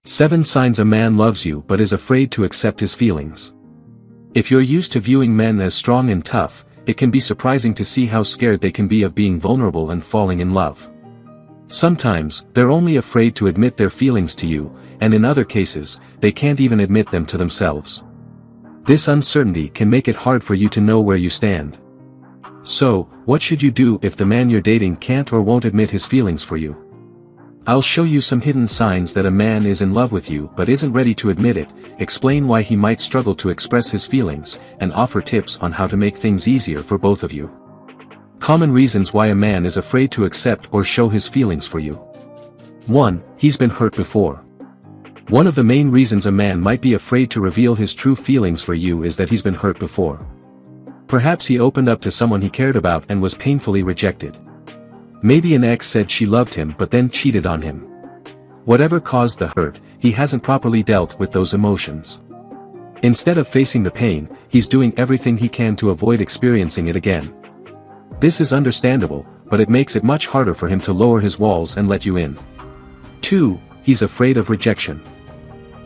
7 signs a man loves you but is afraid to accept his feelings. If you're used to viewing men as strong and tough, it can be surprising to see how scared they can be of being vulnerable and falling in love. Sometimes, they're only afraid to admit their feelings to you, and in other cases, they can't even admit them to themselves. This uncertainty can make it hard for you to know where you stand. So, what should you do if the man you're dating can't or won't admit his feelings for you? I'll show you some hidden signs that a man is in love with you but isn't ready to admit it, explain why he might struggle to express his feelings, and offer tips on how to make things easier for both of you. Common reasons why a man is afraid to accept or show his feelings for you. 1. He's been hurt before. One of the main reasons a man might be afraid to reveal his true feelings for you is that he's been hurt before. Perhaps he opened up to someone he cared about and was painfully rejected. Maybe an ex said she loved him but then cheated on him. Whatever caused the hurt, he hasn't properly dealt with those emotions. Instead of facing the pain, he's doing everything he can to avoid experiencing it again. This is understandable, but it makes it much harder for him to lower his walls and let you in. 2. He's afraid of rejection.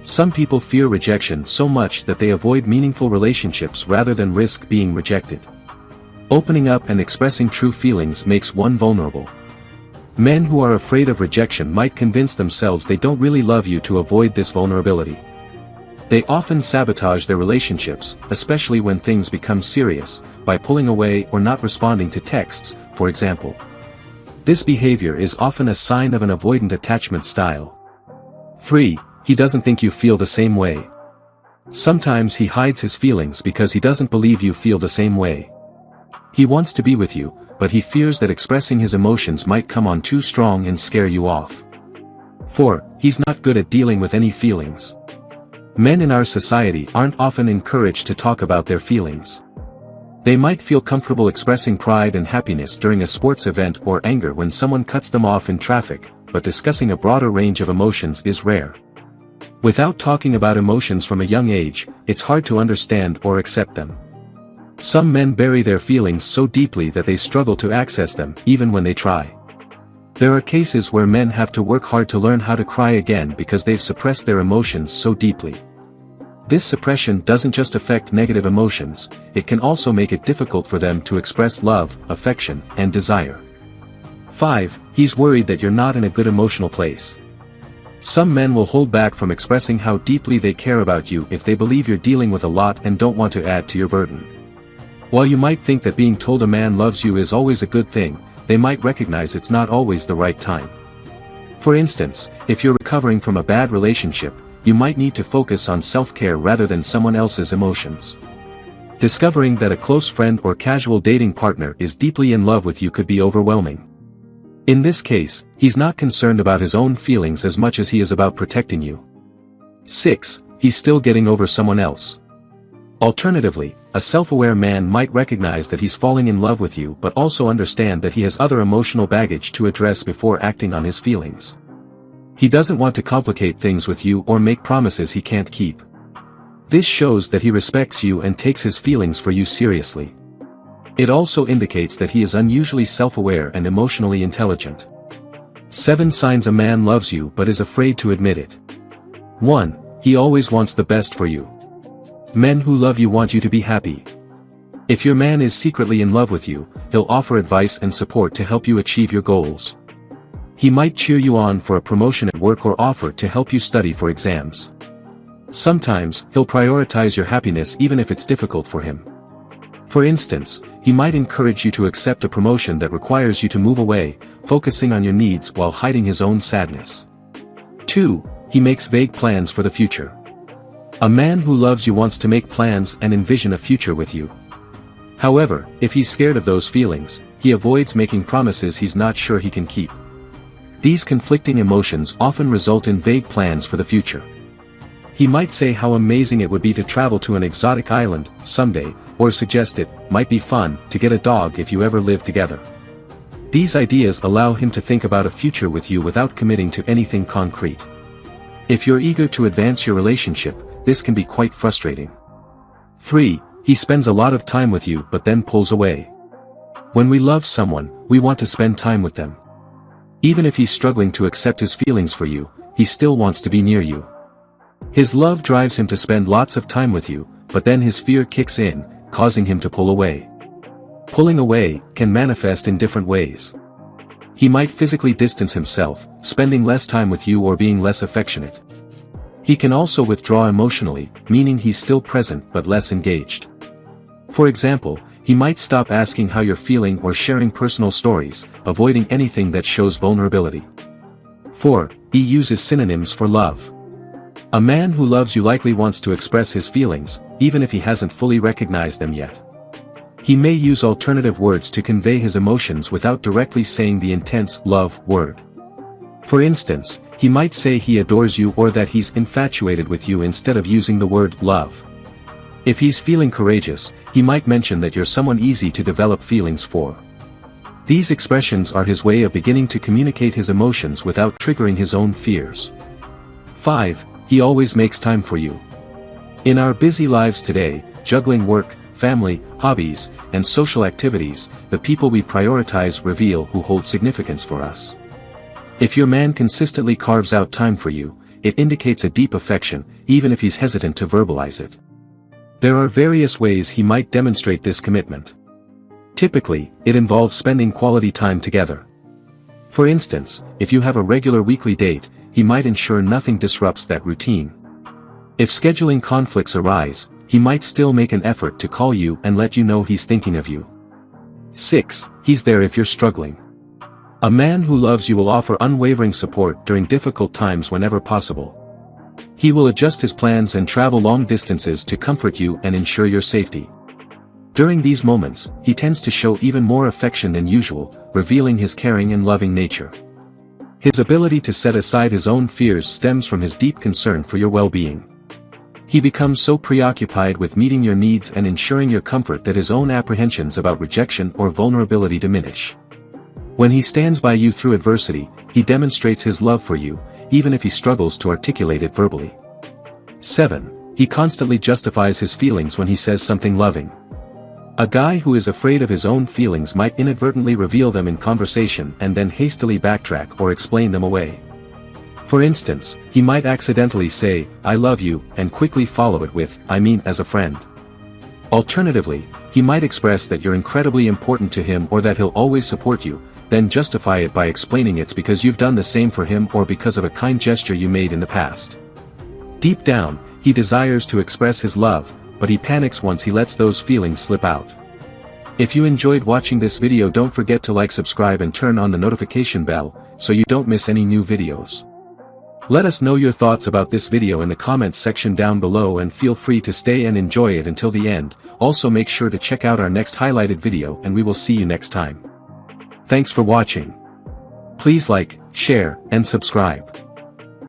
Some people fear rejection so much that they avoid meaningful relationships rather than risk being rejected. Opening up and expressing true feelings makes one vulnerable. Men who are afraid of rejection might convince themselves they don't really love you to avoid this vulnerability. They often sabotage their relationships, especially when things become serious, by pulling away or not responding to texts, for example. This behavior is often a sign of an avoidant attachment style. 3. He doesn't think you feel the same way. Sometimes he hides his feelings because he doesn't believe you feel the same way. He wants to be with you, but he fears that expressing his emotions might come on too strong and scare you off. 4. He's not good at dealing with any feelings. Men in our society aren't often encouraged to talk about their feelings. They might feel comfortable expressing pride and happiness during a sports event or anger when someone cuts them off in traffic, but discussing a broader range of emotions is rare. Without talking about emotions from a young age, it's hard to understand or accept them. Some men bury their feelings so deeply that they struggle to access them, even when they try. There are cases where men have to work hard to learn how to cry again because they've suppressed their emotions so deeply. This suppression doesn't just affect negative emotions, it can also make it difficult for them to express love, affection, and desire. 5. He's worried that you're not in a good emotional place. Some men will hold back from expressing how deeply they care about you if they believe you're dealing with a lot and don't want to add to your burden. While you might think that being told a man loves you is always a good thing, they might recognize it's not always the right time. For instance, if you're recovering from a bad relationship, you might need to focus on self-care rather than someone else's emotions. Discovering that a close friend or casual dating partner is deeply in love with you could be overwhelming. In this case, he's not concerned about his own feelings as much as he is about protecting you. 6. He's still getting over someone else. Alternatively, a self-aware man might recognize that he's falling in love with you but also understand that he has other emotional baggage to address before acting on his feelings. He doesn't want to complicate things with you or make promises he can't keep. This shows that he respects you and takes his feelings for you seriously. It also indicates that he is unusually self-aware and emotionally intelligent. 7 signs a man loves you but is afraid to admit it. 1. He always wants the best for you. Men who love you want you to be happy. If your man is secretly in love with you, he'll offer advice and support to help you achieve your goals. He might cheer you on for a promotion at work or offer to help you study for exams. Sometimes, he'll prioritize your happiness even if it's difficult for him. For instance, he might encourage you to accept a promotion that requires you to move away, focusing on your needs while hiding his own sadness. 2. He makes vague plans for the future. A man who loves you wants to make plans and envision a future with you. However, if he's scared of those feelings, he avoids making promises he's not sure he can keep. These conflicting emotions often result in vague plans for the future. He might say how amazing it would be to travel to an exotic island someday, or suggest it might be fun to get a dog if you ever live together. These ideas allow him to think about a future with you without committing to anything concrete. If you're eager to advance your relationship, this can be quite frustrating. 3. He spends a lot of time with you but then pulls away. When we love someone, we want to spend time with them. Even if he's struggling to accept his feelings for you, he still wants to be near you. His love drives him to spend lots of time with you, but then his fear kicks in, causing him to pull away. Pulling away can manifest in different ways. He might physically distance himself, spending less time with you or being less affectionate. He can also withdraw emotionally, meaning he's still present but less engaged. For example, he might stop asking how you're feeling or sharing personal stories, avoiding anything that shows vulnerability. 4. He uses synonyms for love. A man who loves you likely wants to express his feelings, even if he hasn't fully recognized them yet. He may use alternative words to convey his emotions without directly saying the intense love word. For instance, he might say he adores you or that he's infatuated with you instead of using the word love. If he's feeling courageous, he might mention that you're someone easy to develop feelings for. These expressions are his way of beginning to communicate his emotions without triggering his own fears. 5. He always makes time for you. In our busy lives today, juggling work, family, hobbies, and social activities, the people we prioritize reveal who hold significance for us. If your man consistently carves out time for you, it indicates a deep affection, even if he's hesitant to verbalize it. There are various ways he might demonstrate this commitment. Typically, it involves spending quality time together. For instance, if you have a regular weekly date, he might ensure nothing disrupts that routine. If scheduling conflicts arise, he might still make an effort to call you and let you know he's thinking of you. 6. He's there if you're struggling. A man who loves you will offer unwavering support during difficult times whenever possible. He will adjust his plans and travel long distances to comfort you and ensure your safety. During these moments, he tends to show even more affection than usual, revealing his caring and loving nature. His ability to set aside his own fears stems from his deep concern for your well-being. He becomes so preoccupied with meeting your needs and ensuring your comfort that his own apprehensions about rejection or vulnerability diminish. When he stands by you through adversity, he demonstrates his love for you, even if he struggles to articulate it verbally. 7. He constantly justifies his feelings when he says something loving. A guy who is afraid of his own feelings might inadvertently reveal them in conversation and then hastily backtrack or explain them away. For instance, he might accidentally say, "I love you," and quickly follow it with, "I mean as a friend." Alternatively, he might express that you're incredibly important to him or that he'll always support you, then justify it by explaining it's because you've done the same for him or because of a kind gesture you made in the past. Deep down, he desires to express his love, but he panics once he lets those feelings slip out. If you enjoyed watching this video, don't forget to like, subscribe and turn on the notification bell, so you don't miss any new videos. Let us know your thoughts about this video in the comments section down below and feel free to stay and enjoy it until the end. Also make sure to check out our next highlighted video and we will see you next time. Thanks for watching. Please like, share, and subscribe.